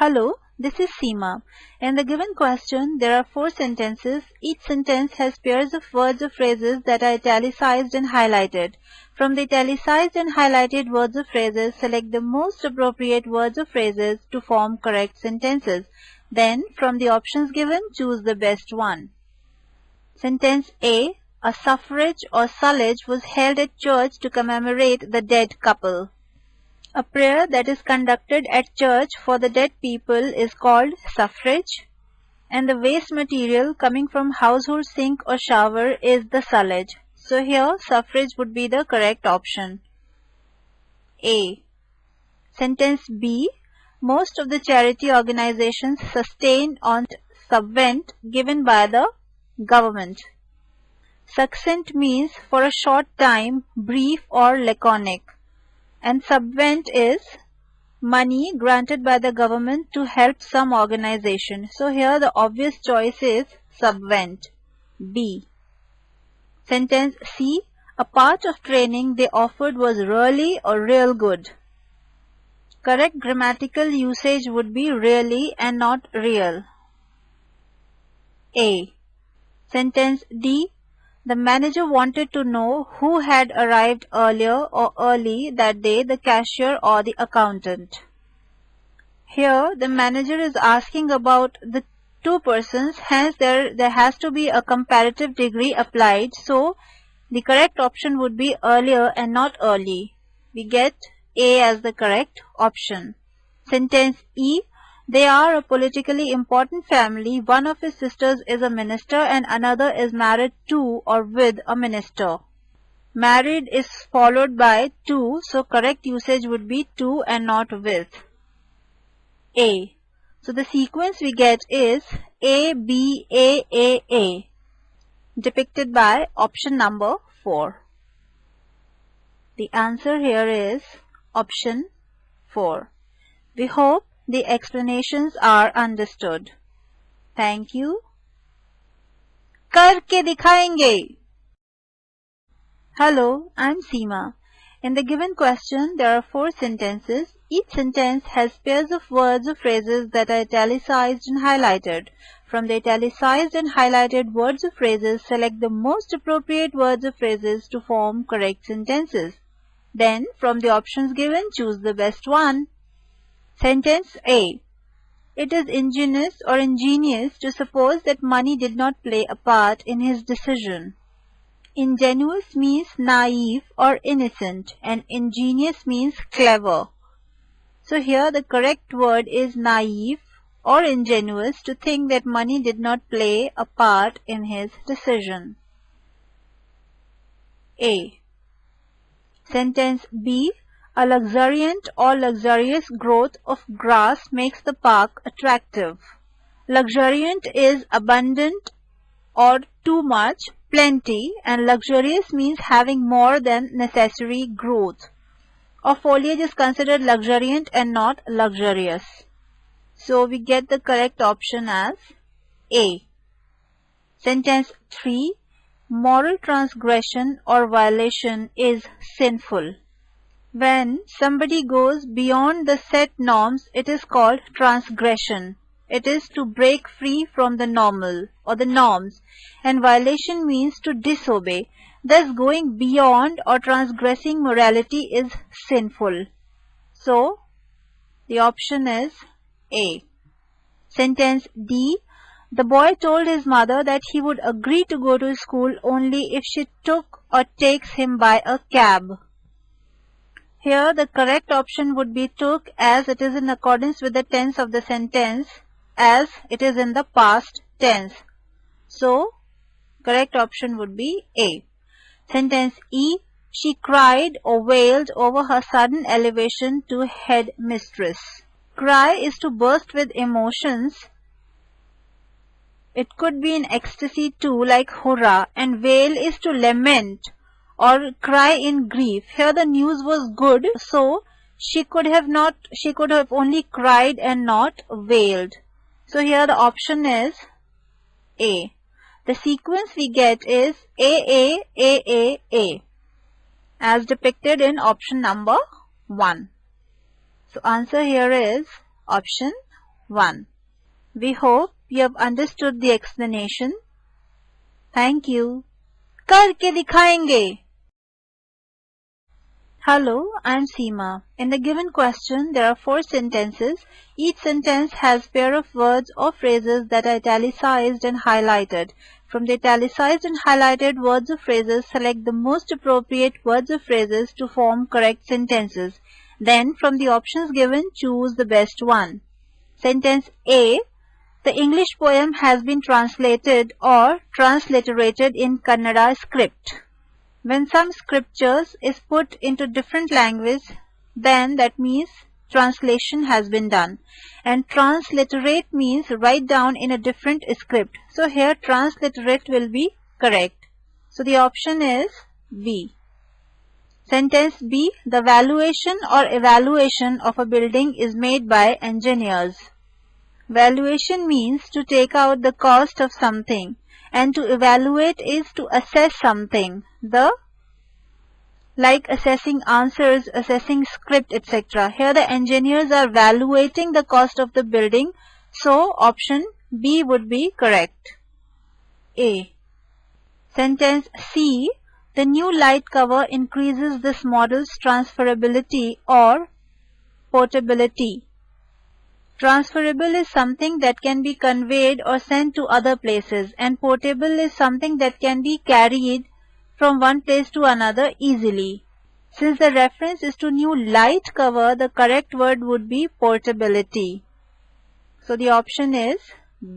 Hello, this is Seema. In the given question, there are 4 sentences. Each sentence has pairs of words or phrases that are italicized and highlighted. From the italicized and highlighted words or phrases, select the most appropriate words or phrases to form correct sentences. Then, from the options given, choose the best one. Sentence A. A suffrage or sullage was held at church to commemorate the dead couple. A prayer that is conducted at church for the dead people is called suffrage, and the waste material coming from household sink or shower is the sullage. So here suffrage would be the correct option. A. Sentence B. Most of the charity organizations sustain on subvent given by the government. Succinct means for a short time, brief or laconic. And subvent is money granted by the government to help some organization. So here the obvious choice is subvent. B. Sentence C. A part of training they offered was really or real good. Correct grammatical usage would be really and not real. A. Sentence D. The manager wanted to know who had arrived earlier or early that day, the cashier or the accountant. Here, the manager is asking about the two persons, hence there has to be a comparative degree applied. So, the correct option would be earlier and not early. We get A as the correct option. Sentence E. They are a politically important family. One of his sisters is a minister and another is married to or with a minister. Married is followed by to, so correct usage would be to and not with. A. So the sequence we get is A, B, A, depicted by option number 4. The answer here is option 4. We hope the explanations are understood. Thank you. करके दिखाएंगे. Hello, I'm Seema. In the given question, there are 4 sentences. Each sentence has pairs of words or phrases that are italicized and highlighted. From the italicized and highlighted words or phrases, select the most appropriate words or phrases to form correct sentences. Then, from the options given, choose the best one. Sentence A. It is ingenious or ingenious to suppose that money did not play a part in his decision. Ingenuous means naive or innocent, and ingenious means clever. So here the correct word is naive or ingenuous to think that money did not play a part in his decision. A. Sentence B. A luxuriant or luxurious growth of grass makes the park attractive. Luxuriant is abundant or too much, plenty, and luxurious means having more than necessary growth. Or foliage is considered luxuriant and not luxurious. So we get the correct option as A. Sentence 3. Moral transgression or violation is sinful. When somebody goes beyond the set norms, it is called transgression. It is to break free from the normal or the norms, and violation means to disobey. Thus, going beyond or transgressing morality is sinful. So, the option is A. Sentence D. The boy told his mother that he would agree to go to school only if she took or takes him by a cab. Here the correct option would be took, as it is in accordance with the tense of the sentence, as it is in the past tense. So, correct option would be A. Sentence E. She cried or wailed over her sudden elevation to head mistress. Cry is to burst with emotions. It could be in ecstasy too, like hurrah, and wail is to lament or cry in grief. Here the news was good, so she could have only cried and not wailed. So here the option is A. The sequence we get is A, as depicted in option number 1. So answer here is option 1. We hope you have understood the explanation. Thank you. करके दिखाएंगे. Hello, I am Seema. In the given question, there are 4 sentences. Each sentence has pair of words or phrases that are italicized and highlighted. From the italicized and highlighted words or phrases, select the most appropriate words or phrases to form correct sentences. Then, from the options given, choose the best one. Sentence A. The English poem has been translated or transliterated in Kannada script. When some scriptures is put into different language, then that means translation has been done. And transliterate means write down in a different script. So here transliterate will be correct. So the option is B. Sentence B. The valuation or evaluation of a building is made by engineers. Valuation means to take out the cost of something, and to evaluate is to assess something. Like assessing answers, assessing script, etc. Here the engineers are evaluating the cost of the building, so option B would be correct. A. Sentence C. The new light cover increases this model's transferability or portability. Transferable is something that can be conveyed or sent to other places, and portable is something that can be carried from one place to another easily. Since the reference is to new light cover, the correct word would be portability. So the option is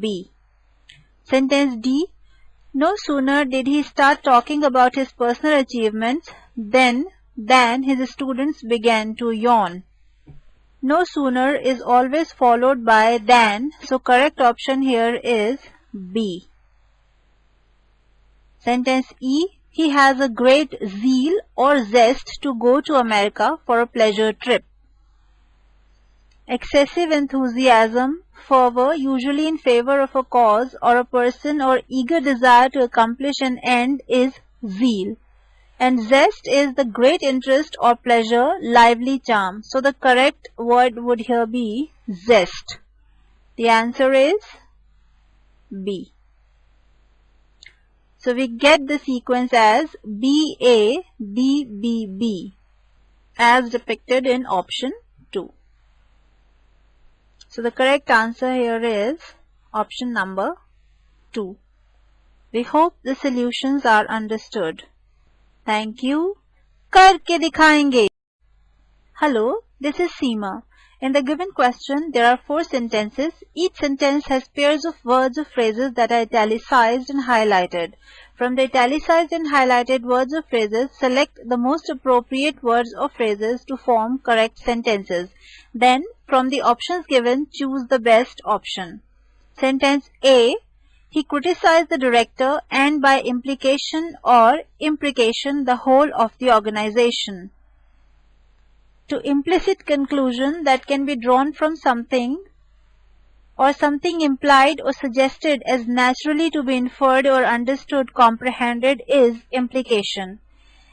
B. Sentence D. No sooner did he start talking about his personal achievements than his students began to yawn. No sooner is always followed by than, so correct option here is B. Sentence E. He has a great zeal or zest to go to America for a pleasure trip. Excessive enthusiasm, fervor, usually in favor of a cause or a person, or eager desire to accomplish an end is zeal. And zest is the great interest or pleasure, lively charm. So the correct word would here be zest. The answer is B. So we get the sequence as B, A, B, B, B as depicted in option 2. So the correct answer here is option number 2. We hope the solutions are understood. Thank you. करके दिखाएंगे. Hello, this is Seema. In the given question, there are 4 sentences. Each sentence has pairs of words or phrases that are italicized and highlighted. From the italicized and highlighted words or phrases, select the most appropriate words or phrases to form correct sentences. Then, from the options given, choose the best option. Sentence A. He criticized the director and by implication or imprecation the whole of the organization. To implicit conclusion that can be drawn from something or something implied or suggested as naturally to be inferred or understood, comprehended is implication.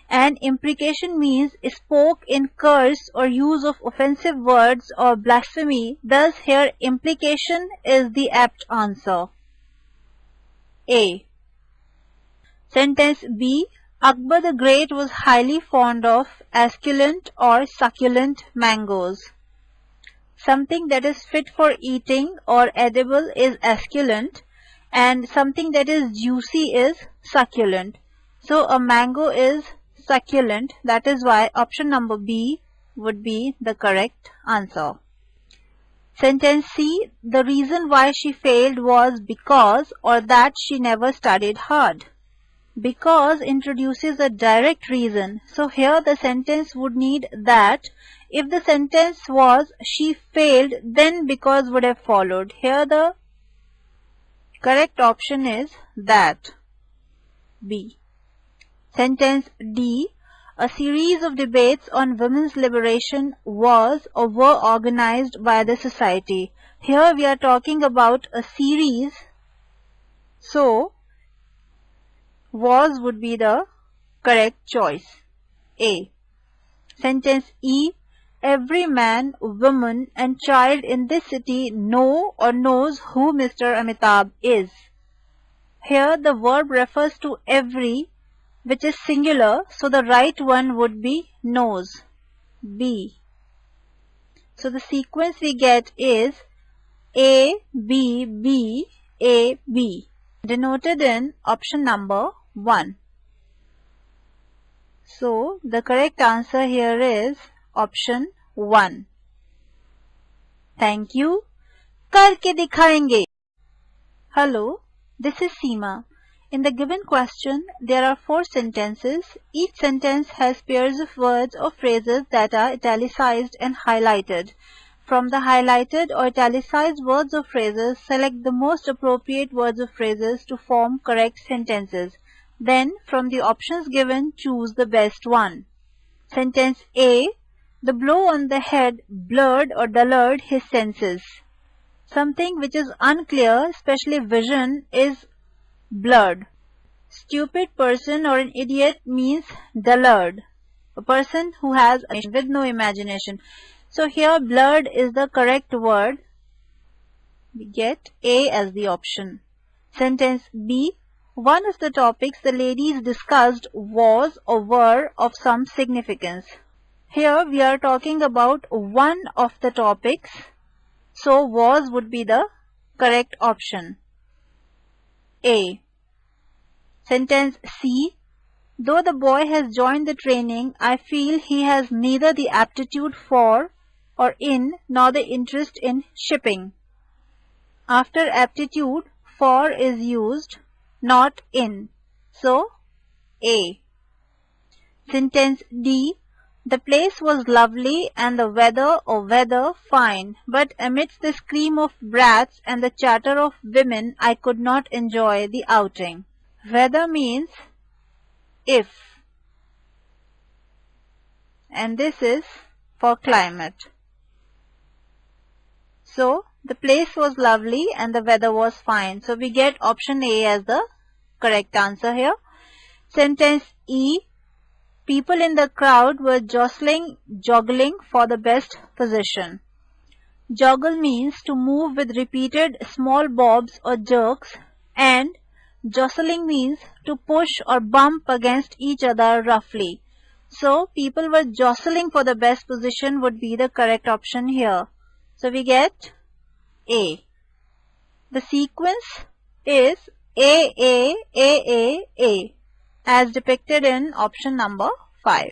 And imprecation means spoke in curse or use of offensive words or blasphemy. Thus here implication is the apt answer. A. Sentence B. Akbar the Great was highly fond of esculent or succulent mangoes. Something that is fit for eating or edible is esculent, and something that is juicy is succulent. So a mango is succulent. That is why option number B would be the correct answer. Sentence C. The reason why she failed was because or that she never studied hard. Because introduces a direct reason. So here the sentence would need that. If the sentence was she failed, then because would have followed. Here the correct option is that. B. Sentence D. A series of debates on women's liberation was or were organized by the society. Here we are talking about a series. So was would be the correct choice. A. Sentence E. every man, woman and child in this city know or knows who Mr. Amitabh is. Here the verb refers to every, which is singular, so the right one would be knows. B. So the sequence we get is A, B, B, A, B, denoted in option number 1. So the correct answer here is option 1. Thank you. करके दिखाएंगे. Hello, this is Seema. In the given question, there are 4 sentences. Each sentence has pairs of words or phrases that are italicized and highlighted. From the highlighted or italicized words or phrases, select the most appropriate words or phrases to form correct sentences. Then, from the options given, choose the best one. Sentence A. The blow on the head blurred or dulled his senses. Something which is unclear, especially vision, is blurred. Stupid person or an idiot means dullard, a person who has with no imagination. So here blurred is the correct word. We get A as the option. Sentence B. One of the topics the ladies discussed was or were of some significance. Here we are talking about one of the topics, so was would be the correct option. A. Sentence C. Though the boy has joined the training, I feel he has neither the aptitude for or in nor the interest in shipping. After aptitude, for is used, not in. So, A. Sentence D. The place was lovely and the weather fine, but amidst the scream of brats and the chatter of women, I could not enjoy the outing. Weather means if, and this is for climate. So, the place was lovely and the weather was fine. So, we get option A as the correct answer here. Sentence E. People in the crowd were joggling for the best position. Joggle means to move with repeated small bobs or jerks, and jostling means to push or bump against each other roughly. So, people were jostling for the best position would be the correct option here. So, we get A. The sequence is A, as depicted in option number 5.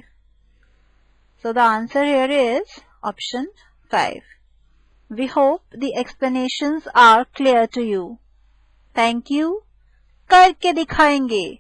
So, the answer here is option 5. We hope the explanations are clear to you. Thank you. करके दिखाएंगे.